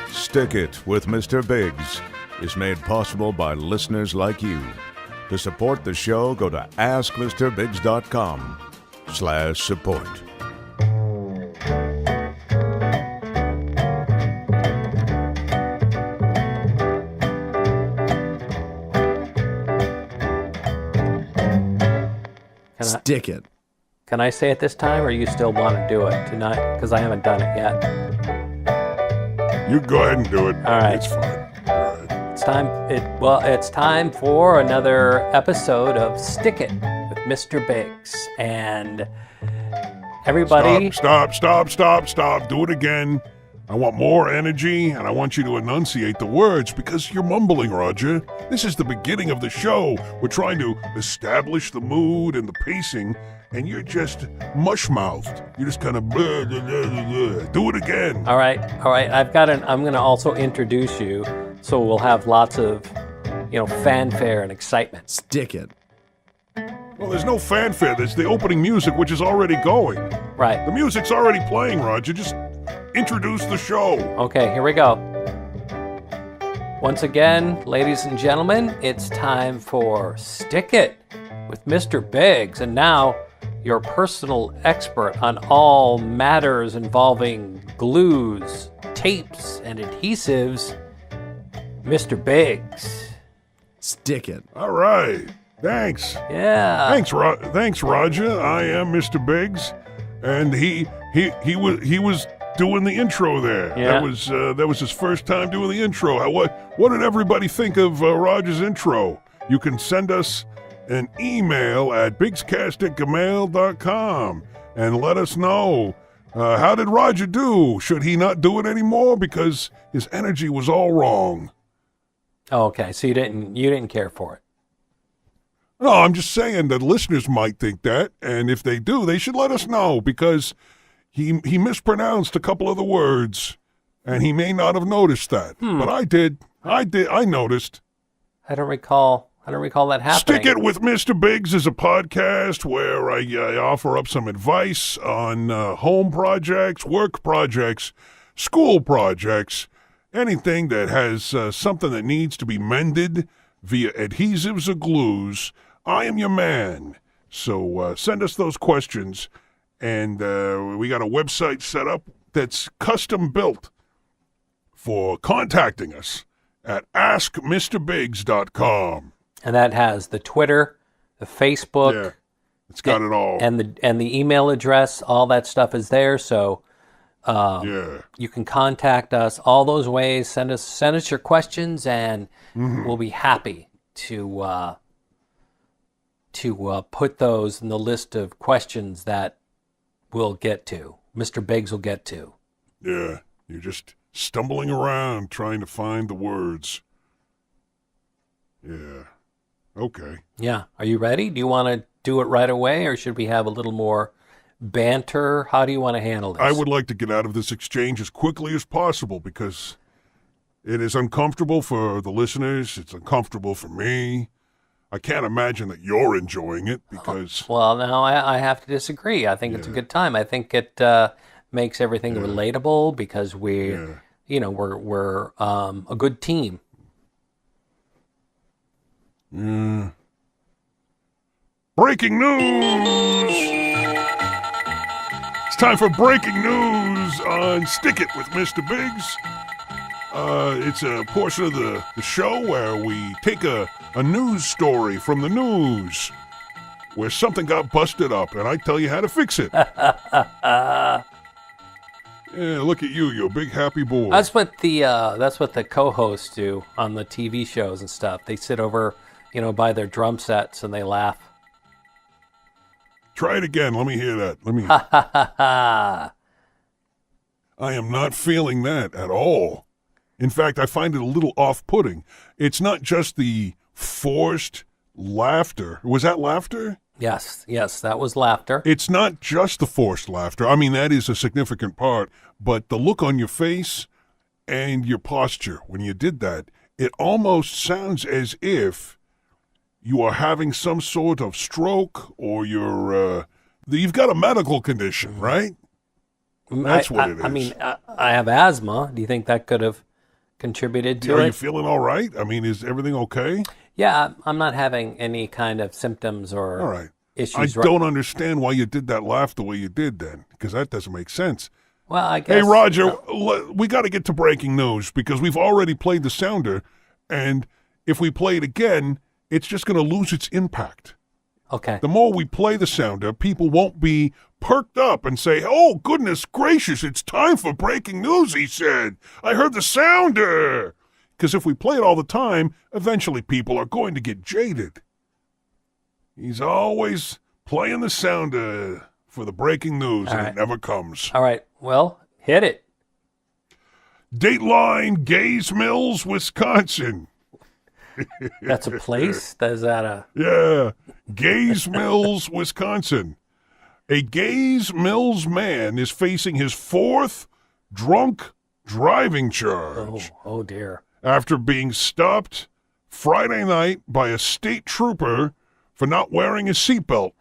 Stick It with Mr. Biggs is made possible by listeners like you. To support the show, go to askmrbiggs.com/support. Stick it. Can I say it this time, or you still want to do it tonight? Because I haven't done it yet. You go ahead and do it. All right. It's fine. All right. It's time for another episode of Stick It with Mr. Biggs. And everybody... Stop. Do it again. I want more energy, and I want you to enunciate the words because you're mumbling, Roger. This is the beginning of the show. We're trying to establish the mood and the pacing, and you're just mush-mouthed. You're just kind of blah, blah, blah, blah. Do it again. All right. I'm going to also introduce you, so we'll have lots of, fanfare and excitement. Stick it. Well, there's no fanfare. There's the opening music, which is already going. Right. The music's already playing, Roger. Just introduce the show. Okay, here we go. Once again, ladies and gentlemen, it's time for Stick It with Mr. Biggs. And now, your personal expert on all matters involving glues, tapes, and adhesives, Mr. Biggs. Stick it. All right. Thanks. Yeah. Thanks, Roger. I am Mr. Biggs, and he was doing the intro there. Yeah. That was his first time doing the intro. What did everybody think of Roger's intro? You can send us an email at bigscast@gmail.com and let us know. How did Roger do? Should he not do it anymore because his energy was all wrong? Okay, so you didn't care for it. No, I'm just saying that listeners might think that, and if they do, they should let us know because he mispronounced a couple of the words, and he may not have noticed that. But I did. I noticed. I don't recall that happening. Stick It with Mr. Biggs is a podcast where I offer up some advice on home projects, work projects, school projects, anything that has something that needs to be mended via adhesives or glues. I am your man. So send us those questions, and we got a website set up that's custom built for contacting us at askmrbiggs.com. And that has the Twitter, the Facebook. Yeah, it's got it all. And the email address, all that stuff is there. So you can contact us all those ways. Send us your questions, and we'll be happy to put those in the list of questions that we'll get to. Mr. Biggs will get to. Yeah, you're just stumbling around trying to find the words. Yeah. Okay. Yeah. Are you ready? Do you want to do it right away, or should we have a little more banter? How do you want to handle this? I would like to get out of this exchange as quickly as possible because it is uncomfortable for the listeners. It's uncomfortable for me. I can't imagine that you're enjoying it because... Well, now I have to disagree. I think it's a good time. I think it makes everything relatable because we're a good team. Breaking news! It's time for breaking news on Stick It with Mr. Biggs. It's a portion of the show where we take a news story from the news where something got busted up, and I tell you how to fix it. Yeah, look at you, you big happy boy. That's what the co-hosts do on the TV shows and stuff. They sit over, by their drum sets and they laugh. Try it again. Let me hear that. I am not feeling that at all. In fact, I find it a little off-putting. It's not just the forced laughter. Was that laughter? Yes, that was laughter. It's not just the forced laughter. I mean, that is a significant part. But the look on your face and your posture when you did that, it almost sounds as if you are having some sort of stroke or you've got a medical condition, right? That's what it is. I mean, I have asthma. Do you think that could have contributed to it? Are you feeling all right? I mean, is everything okay? Yeah, I'm not having any kind of symptoms or All right. issues. I don't understand why you did that laugh the way you did then, because that doesn't make sense. Well, I guess. Hey, Roger, we got to get to breaking news because we've already played the sounder, and if we play it again, it's just going to lose its impact. Okay. The more we play the sounder, people won't be perked up and say, "Oh, goodness gracious, it's time for breaking news," he said. "I heard the sounder." Because if we play it all the time, eventually people are going to get jaded. He's always playing the sounder for the breaking news, and it never comes. All right. Well, hit it. Dateline, Gaze Mills, Wisconsin. That's a place? Is that a... Yeah. Gaze Mills, Wisconsin. A Gaze Mills man is facing his 4th drunk driving charge. Oh dear. After being stopped Friday night by a state trooper for not wearing a seatbelt.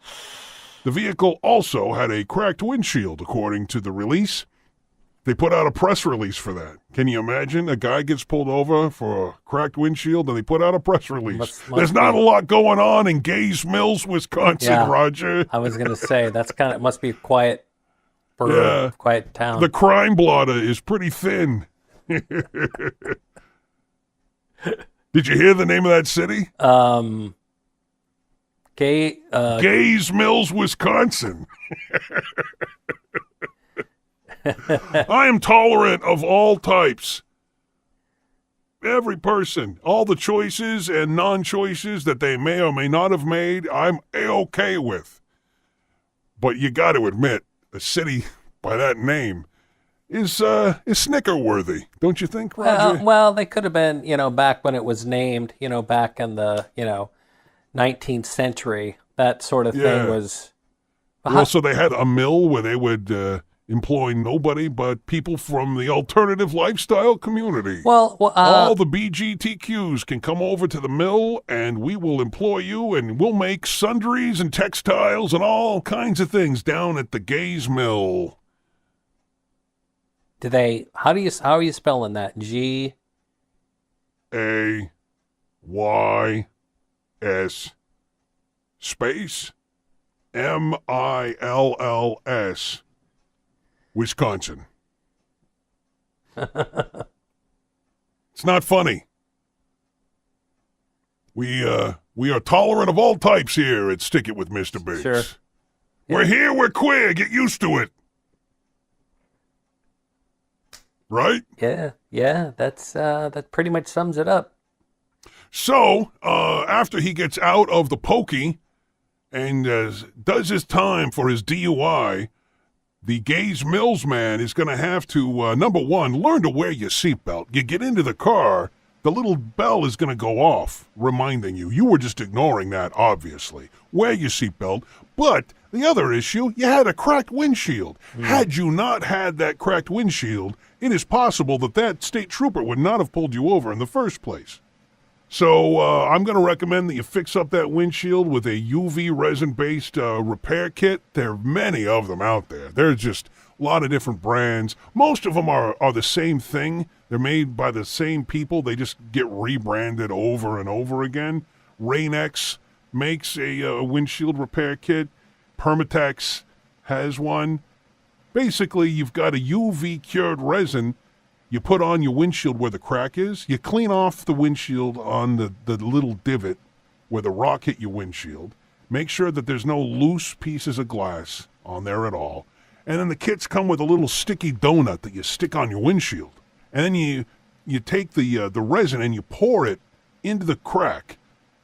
The vehicle also had a cracked windshield, according to the release. They put out a press release for that. Can you imagine? A guy gets pulled over for a cracked windshield, and they put out a press release. There's not a lot going on in Gaze Mills, Wisconsin, Roger. I was going to say, it must be a quiet town. The crime blotter is pretty thin. Did you hear the name of that city? Gaze Mills, Wisconsin. I am tolerant of all types. Every person, all the choices and non-choices that they may or may not have made, I'm A-okay with. But you got to admit, a city by that name is snicker-worthy, don't you think, Roger? Well, they could have been, back when it was named, back in the, 19th century. That sort of thing was... Well, so they had a mill where they would employ nobody but people from the alternative lifestyle community. Well, all the BGTQs can come over to the mill, and we will employ you, and we'll make sundries and textiles and all kinds of things down at the Gaze Mill. How are you spelling that? G-A-Y-S space M-I-L-L-S Wisconsin. It's not funny. We are tolerant of all types here at Stick It with Mr. Biggs. Sure. We're here, we're queer, get used to it. Right? Yeah, that pretty much sums it up. So, after he gets out of the pokey and does his time for his DUI, the Gaze Mills man is going to have to, number one, learn to wear your seatbelt. You get into the car, the little bell is going to go off, reminding you. You were just ignoring that, obviously. Wear your seatbelt. But the other issue, you had a cracked windshield. Had you not had that cracked windshield, it is possible that state trooper would not have pulled you over in the first place. So I'm going to recommend that you fix up that windshield with a UV resin-based repair kit. There are many of them out there. There's just a lot of different brands. Most of them are the same thing. They're made by the same people. They just get rebranded over and over again. Rain-X makes a windshield repair kit. Permatex has one. Basically, you've got a UV-cured resin. You put on your windshield where the crack is. You clean off the windshield on the little divot where the rock hit your windshield. Make sure that there's no loose pieces of glass on there at all. And then the kits come with a little sticky donut that you stick on your windshield. And then you take the resin and you pour it into the crack.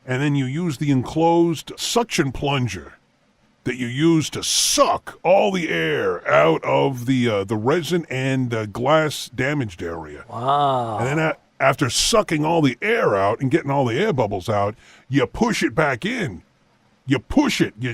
And then you use the enclosed suction plunger that you use to suck all the air out of the resin and glass damaged area. Wow. And then after sucking all the air out and getting all the air bubbles out, you push it back in. You push it. You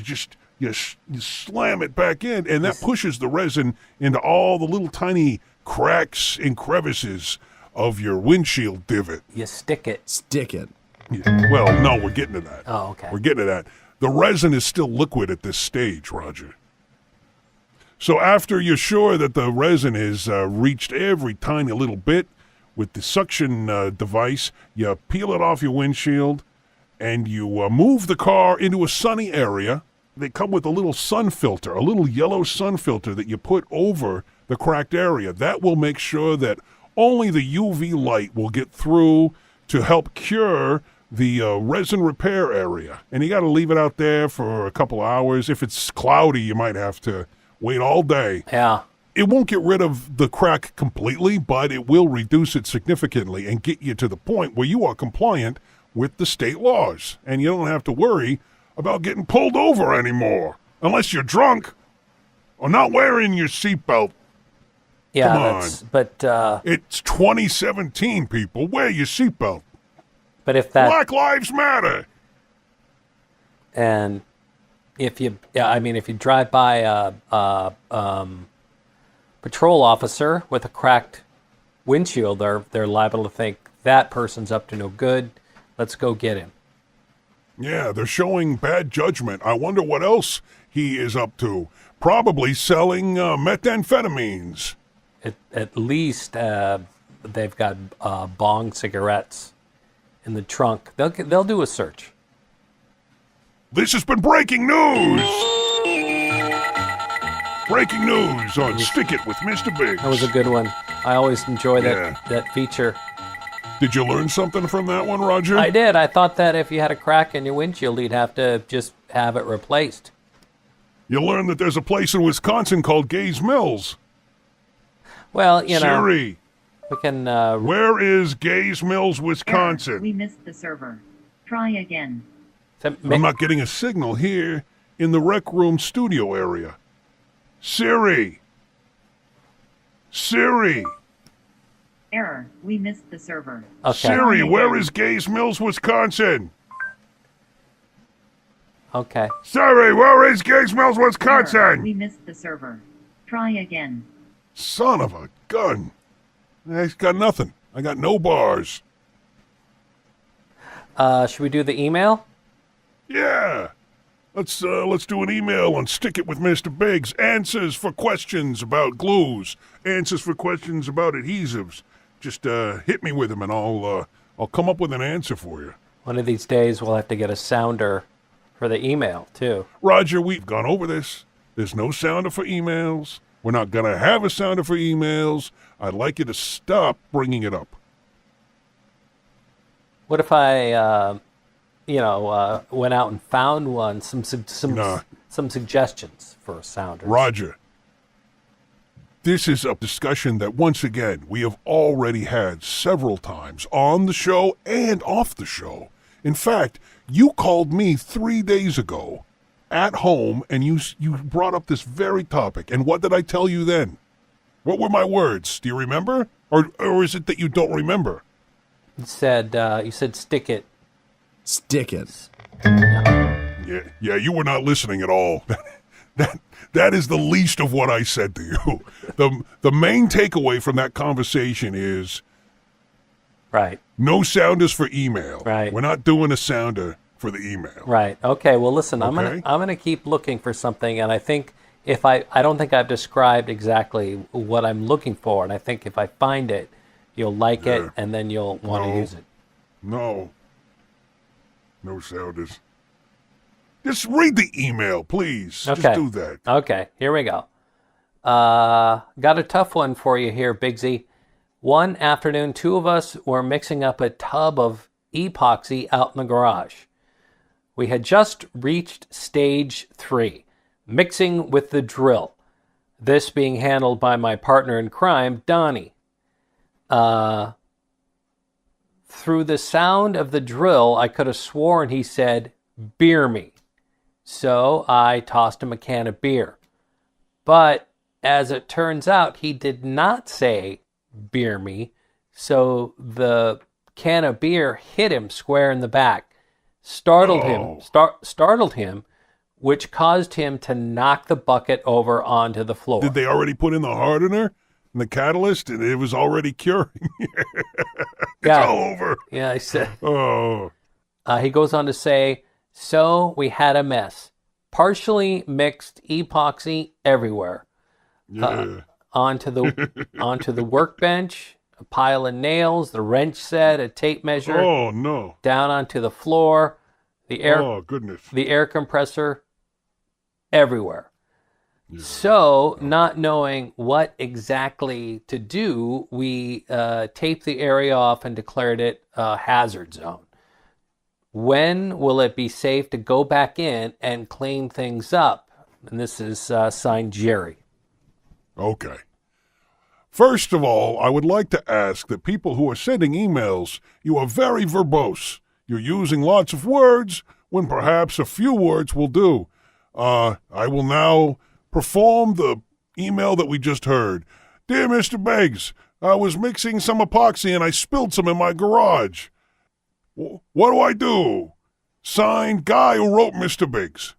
slam it back in, and that pushes the resin into all the little tiny cracks and crevices of your windshield divot. You stick it. Stick it. Well, no, we're getting to that. Oh, okay. We're getting to that. The resin is still liquid at this stage, Roger. So after you're sure that the resin has reached every tiny little bit with the suction device, you peel it off your windshield and you move the car into a sunny area. They come with a little sun filter, a little yellow sun filter that you put over the cracked area. That will make sure that only the UV light will get through to help cure the resin repair area. And you got to leave it out there for a couple hours. If it's cloudy, you might have to wait all day. Yeah. It won't get rid of the crack completely, but it will reduce it significantly and get you to the point where you are compliant with the state laws. And you don't have to worry about getting pulled over anymore, unless you're drunk or not wearing your seatbelt. Yeah, Come on. but It's 2017, people. Wear your seatbelt. if that Black Lives Matter. and if you drive by a patrol officer with a cracked windshield, they're liable to think that person's up to no good. Let's go get him. Yeah, they're showing bad judgment. I wonder what else he is up to. Probably selling methamphetamines. At least they've got bong cigarettes in the trunk. They'll do a search. This has been breaking news. Breaking news on Stick It with Mr. Biggs. That was a good one. I always enjoy Yeah. that feature. Did you learn something from that one, Roger? I did. I thought that if you had a crack in your windshield, you'd have to just have it replaced. You learned that there's a place in Wisconsin called Gays Mills. Well, Siri, we can. where is Gays Mills, Error. Wisconsin? We missed the server. Try again. I'm not getting a signal here in the rec room studio area. Siri. Error. We missed the server. Okay. Siri, where is Gays Mills, Wisconsin? Okay. Siri, where is Gays Mills, Error. Wisconsin? We missed the server. Try again. Son of a gun. I got nothing. I got no bars. Should we do the email? Yeah. Let's do an email on Stick It with Mr. Biggs. Answers for questions about glues. Answers for questions about adhesives. Just hit me with them and I'll come up with an answer for you. One of these days, we'll have to get a sounder for the email too. Roger, we've gone over this. There's no sounder for emails. We're not going to have a sounder for emails. I'd like you to stop bringing it up. What if I, went out and found one? Some suggestions for a sounder. Roger, this is a discussion that, once again, we have already had several times on the show and off the show. In fact, you called me 3 days ago at home and you brought up this very topic. And what did I tell you then? What were my words? Do you remember? Or is it that you don't remember? You said stick it. Stick it. Yeah, you were not listening at all. That is the least of what I said to you. The main takeaway from that conversation is Right. no sounders for email. Right. We're not doing a sounder for the email. Right. Okay. Well, listen. Okay. I'm gonna keep looking for something, and I think I don't think I've described exactly what I'm looking for, and I think if I find it, you'll like it, and then you'll want to use it. No sounders. Just read the email, please. Okay. Just do that. Okay. Here we go. Got a tough one for you here, Bigsy. One afternoon, two of us were mixing up a tub of epoxy out in the garage. We had just reached stage 3, mixing with the drill. This being handled by my partner in crime, Donnie. Through the sound of the drill, I could have sworn he said, "Beer me." So I tossed him a can of beer. But as it turns out, he did not say, "Beer me." So the can of beer hit him square in the back, startled him, which caused him to knock the bucket over onto the floor. Did they already put in the hardener and the catalyst, and it was already curing? It's all over. Yeah, I said. Oh. He goes on to say, so we had a mess. Partially mixed epoxy everywhere. Yeah. onto the workbench, a pile of nails, the wrench set, a tape measure, Oh, no. down onto the floor, Oh, goodness. the air compressor, everywhere. So, not knowing what exactly to do, we taped the area off and declared it a hazard zone. When will it be safe to go back in and clean things up? And this is signed Jerry. Okay. First of all, I would like to ask that people who are sending emails, you are very verbose. You're using lots of words when perhaps a few words will do. I will now perform the email that we just heard. Dear Mr. Beggs, I was mixing some epoxy and I spilled some in my garage. What do I do? Signed, Guy who wrote Mr. Biggs.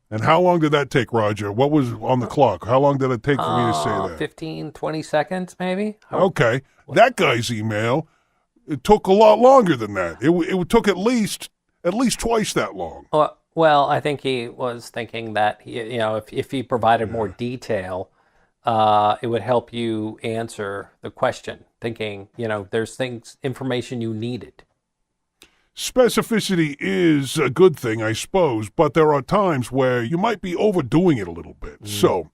And how long did that take, Roger? What was on the clock? How long did it take for me to say that? 15, 20 seconds, maybe? Okay. That guy's email, it took a lot longer than that. It took at least twice that long. Well, I think he was thinking that, if he provided more detail, it would help you answer the question, thinking, there's information you needed. Specificity is a good thing, I suppose, but there are times where you might be overdoing it a little bit. So,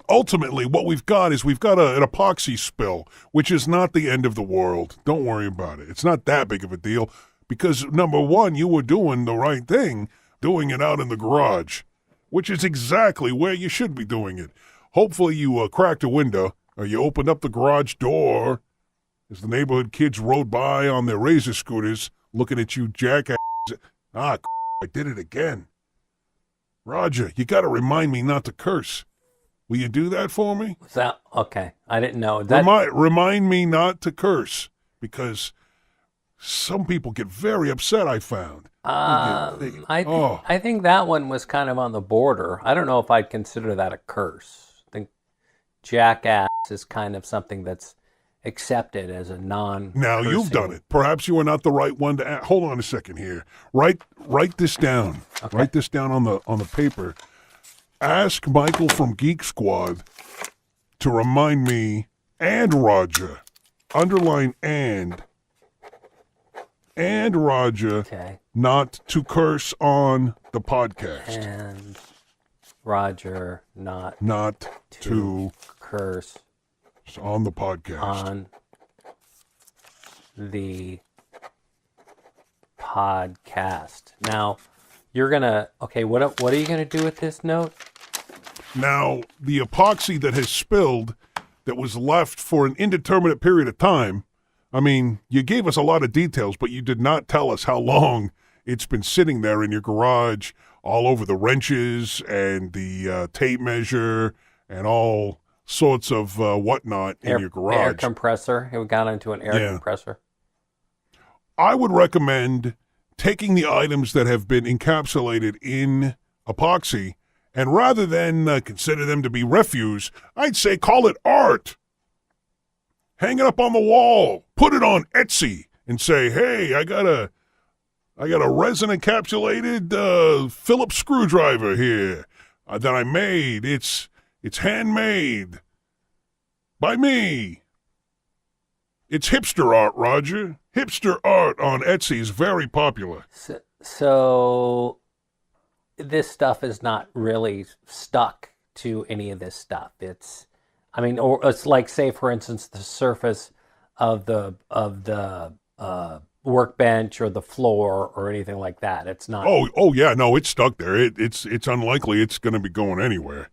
ultimately, what we've got is an epoxy spill, which is not the end of the world. Don't worry about it. It's not that big of a deal because, number one, you were doing the right thing, doing it out in the garage, which is exactly where you should be doing it. Hopefully you cracked a window or you opened up the garage door as the neighborhood kids rode by on their razor scooters looking at you jackass. I did it again. Roger, you got to remind me not to curse. Will you do that for me? Was that okay? I didn't know. Remind me not to curse because some people get very upset, I found. I think that one was kind of on the border. I don't know if I'd consider that a curse. I think jackass is kind of something that's accepted as a non-cursing. Now, you've done it. Perhaps you are not the right one to ask. Hold on a second here. Write this down. Okay. Write this down on the paper. Ask Michael from Geek Squad to remind me and Roger. Underline and Roger not to curse on the podcast. And Roger not to curse on the podcast. On the podcast. Now, you're gonna what are you gonna do with this note? Now, the epoxy that has spilled, that was left for an indeterminate period of time. I mean, you gave us a lot of details, but you did not tell us how long it's been sitting there in your garage, all over the wrenches and the tape measure and all sorts of whatnot in your garage. Air compressor. It got into an air compressor. I would recommend taking the items that have been encapsulated in epoxy, and rather than consider them to be refuse, I'd say call it art. Hang it up on the wall. Put it on Etsy and say, hey, I got a resin encapsulated Phillips screwdriver here that I made. It's handmade by me. It's hipster art, Roger. Hipster art on Etsy is very popular. So this stuff is not really stuck to any of this stuff. It's like, say, for instance, the surface of the workbench or the floor or anything like that. It's not. Oh yeah, no, it's stuck there. It's unlikely it's going to be going anywhere.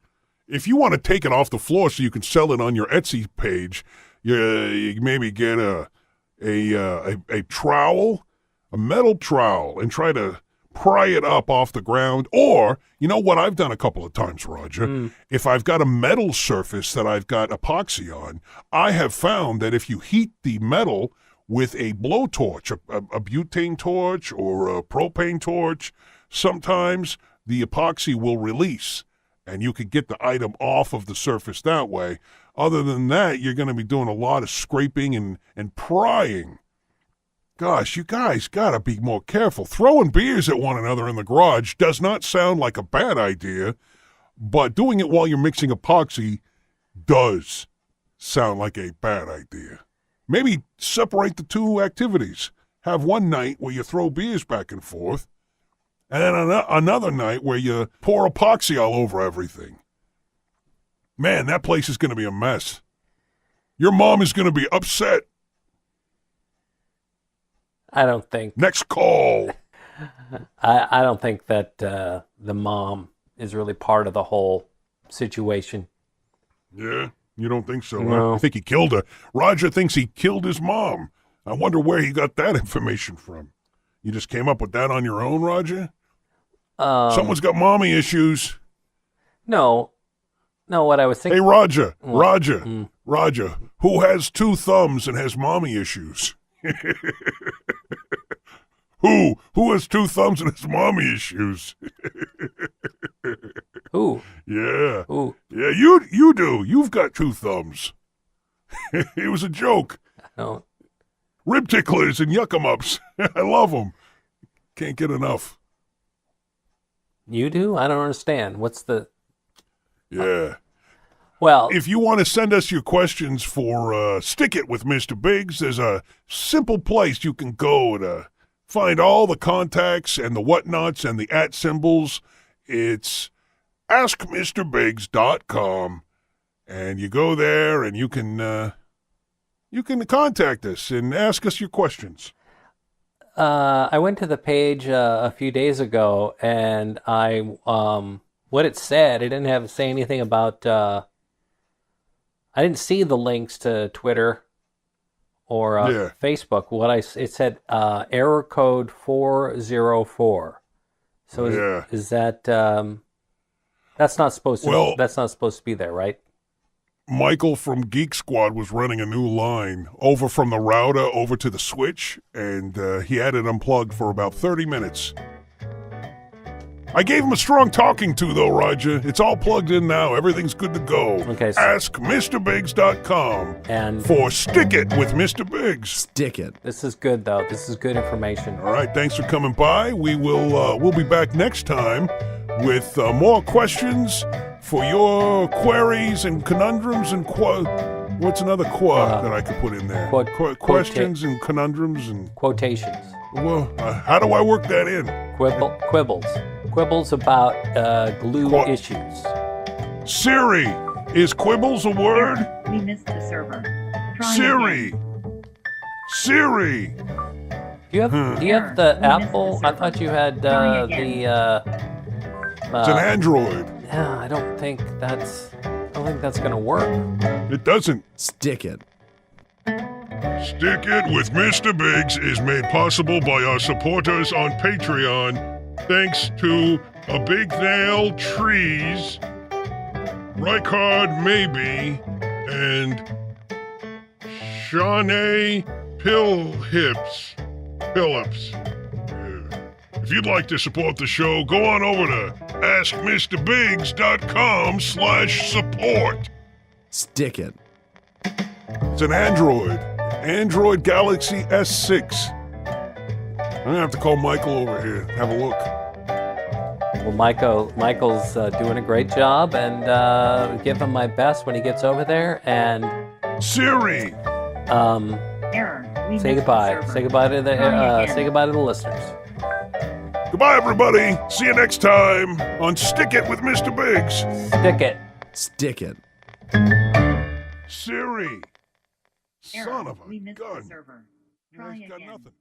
If you want to take it off the floor so you can sell it on your Etsy page, you maybe get a trowel, a metal trowel, and try to pry it up off the ground. Or, you know what I've done a couple of times, Roger? If I've got a metal surface that I've got epoxy on, I have found that if you heat the metal with a blowtorch, a butane torch or a propane torch, sometimes the epoxy will release and you could get the item off of the surface that way. Other than that, you're going to be doing a lot of scraping and prying. Gosh, you guys got to be more careful. Throwing beers at one another in the garage does not sound like a bad idea, but doing it while you're mixing epoxy does sound like a bad idea. Maybe separate the two activities. Have one night where you throw beers back and forth, and then another night where you pour epoxy all over everything. Man, that place is going to be a mess. Your mom is going to be upset. I don't think. Next call. I don't think that the mom is really part of the whole situation. Yeah, you don't think so? No. I think he killed her. Roger thinks he killed his mom. I wonder where he got that information from. You just came up with that on your own, Roger? Someone's got mommy issues. No, what I was thinking. Hey, Roger, who has two thumbs and has mommy issues? Who has two thumbs and has mommy issues? Who? Yeah. Who? Yeah, you do. You've got two thumbs. It was a joke. No. Rib ticklers and yuck-em-ups. I love them. Can't get enough. You do? I don't understand. What's the... Yeah. Well... If you want to send us your questions for Stick It with Mr. Biggs, there's a simple place you can go to find all the contacts and the whatnots and the @ symbols. It's askmrbiggs.com, and you go there and you can contact us and ask us your questions. I went to the page a few days ago, and what it said, it didn't say anything about. I didn't see the links to Twitter or Facebook. It said error code 404. So is that that's not supposed to be there, right? Michael from Geek Squad was running a new line over from the router over to the switch, and he had it unplugged for about 30 minutes. I gave him a strong talking to, though, Roger. It's all plugged in now. Everything's good to go. Okay. So, AskMrBiggs.com and for Stick It with Mr. Biggs. Stick it. This is good, though. This is good information. All right. Thanks for coming by. We'll be back next time with more questions for your queries and conundrums and what's another that I could put in there? Questions and conundrums and quotations. Well, how do I work that in? Quibbles about glue issues. Siri, is quibbles a word? We missed the server. Try Siri. again. Siri. Do you have the Apple? I thought you had the. It's an Android. Yeah, I don't think that's gonna work. It doesn't. Stick it. Stick It with Mr. Biggs is made possible by our supporters on Patreon. Thanks to A Big Nail Trees, Rycard Maybe, and Shawnee Phillips. If you'd like to support the show, go on over to AskMrBiggs.com/support. Stick it. It's an Android Galaxy S6. I'm going to have to call Michael over here, have a look. Well, Michael's doing a great job, and give him my best when he gets over there. And Siri, Error. We say missed goodbye. the server. Say goodbye to the Try again. say goodbye to the listeners. goodbye, everybody. See you next time on Stick It with Mr. Biggs. Stick it. Stick it. Siri, Error. son of We a missed the gun. server. You know, Try he's got again. nothing.